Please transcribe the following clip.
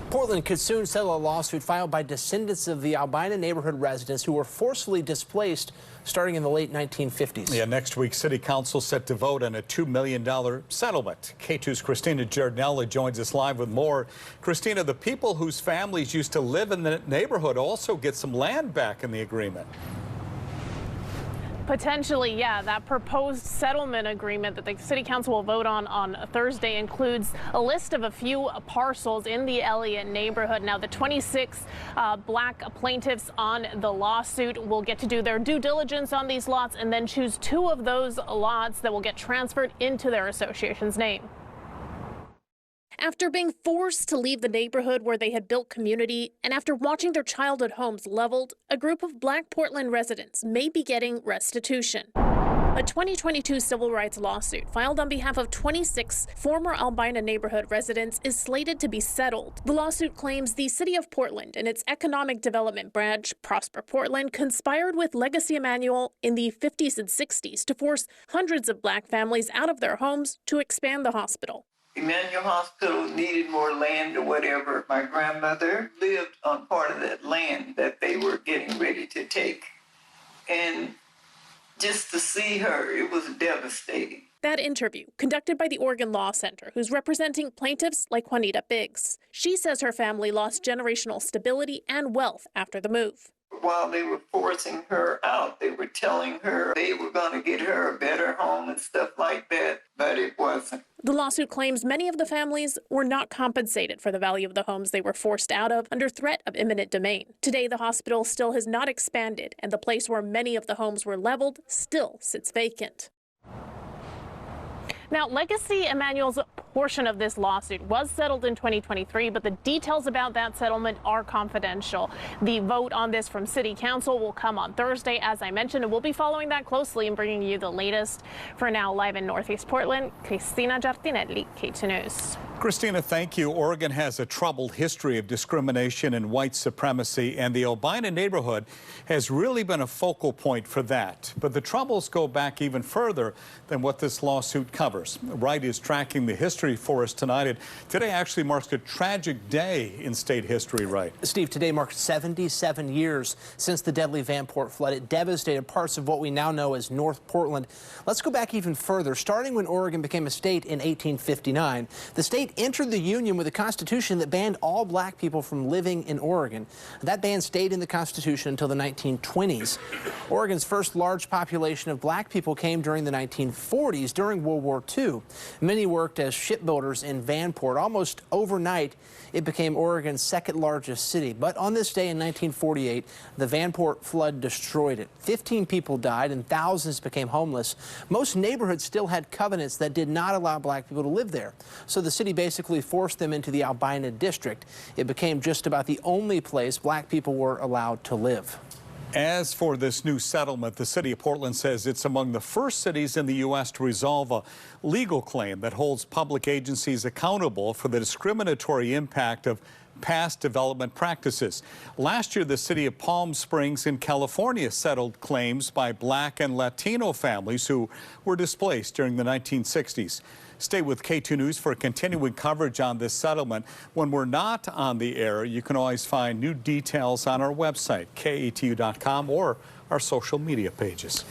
Portland could soon settle a lawsuit filed by descendants of the Albina neighborhood residents who were forcibly displaced starting in the late 1950s. Yeah, next week, City Council set to vote on a $2 million settlement. Katu's Christina Giardinella joins us live with more. Christina, the people whose families used to live in the neighborhood also get some land back in the agreement. Potentially, yeah. That proposed settlement agreement that the City Council will vote on Thursday includes a list of a few parcels in the Elliott neighborhood. Now, the 26 black plaintiffs on the lawsuit will get to do their due diligence on these lots and then choose 2 of those lots that will get transferred into their association's name. After being forced to leave the neighborhood where they had built community, and after watching their childhood homes leveled, a group of Black Portland residents may be getting restitution. A 2022 civil rights lawsuit filed on behalf of 26 former Albina neighborhood residents is slated to be settled. The lawsuit claims the City of Portland and its economic development branch, Prosper Portland, conspired with Legacy Emanuel in the 50s and 60s to force hundreds of black families out of their homes to expand the hospital. Emanuel Hospital needed more land or whatever. My grandmother lived on part of that land that they were getting ready to take. And just to see her, it was devastating. That interview, conducted by the Oregon Law Center, who's representing plaintiffs like Juanita Biggs. She says her family lost generational stability and wealth after the move. While they were forcing her out, they were telling her they were going to get her a better home and stuff like that, but it wasn't. The lawsuit claims many of the families were not compensated for the value of the homes they were forced out of under threat of eminent domain. Today, the hospital still has not expanded, and the place where many of the homes were leveled still sits vacant. Now, Legacy Emanuel's portion of this lawsuit was settled in 2023, but the details about that settlement are confidential. The vote on this from City Council will come on Thursday, as I mentioned, and we'll be following that closely and bringing you the latest. For now, live in Northeast Portland, Christina Giardinella, Katu News. Christina, thank you. Oregon has a troubled history of discrimination and white supremacy, and the Albina neighborhood has really been a focal point for that. But the troubles go back even further than what this lawsuit covers. Wright is tracking the history for us tonight. And today actually marks a tragic day in state history, Wright. Steve, today marks 77 years since the deadly Vanport flood. It devastated parts of what we now know as North Portland. Let's go back even further. Starting when Oregon became a state in 1859, the state entered the Union with a constitution that banned all black people from living in Oregon. That ban stayed in the Constitution until the 1920s. Oregon's first large population of black people came during the 1940s, during World War II. Many worked as shipbuilders in Vanport. Almost overnight, it became Oregon's second largest city. But on this day in 1948, the Vanport flood destroyed it. 15 people died and thousands became homeless. Most neighborhoods still had covenants that did not allow black people to live there. So the city basically forced them into the Albina district. It became just about the only place black people were allowed to live. As for this new settlement, the city of Portland says it's among the first cities in the U.S. to resolve a legal claim that holds public agencies accountable for the discriminatory impact of past development practices. Last year, the city of Palm Springs in California settled claims by black and Latino families who were displaced during the 1960s. Stay with K2 News for continuing coverage on this settlement. When we're not on the air, you can always find new details on our website, KETU.com, or our social media pages.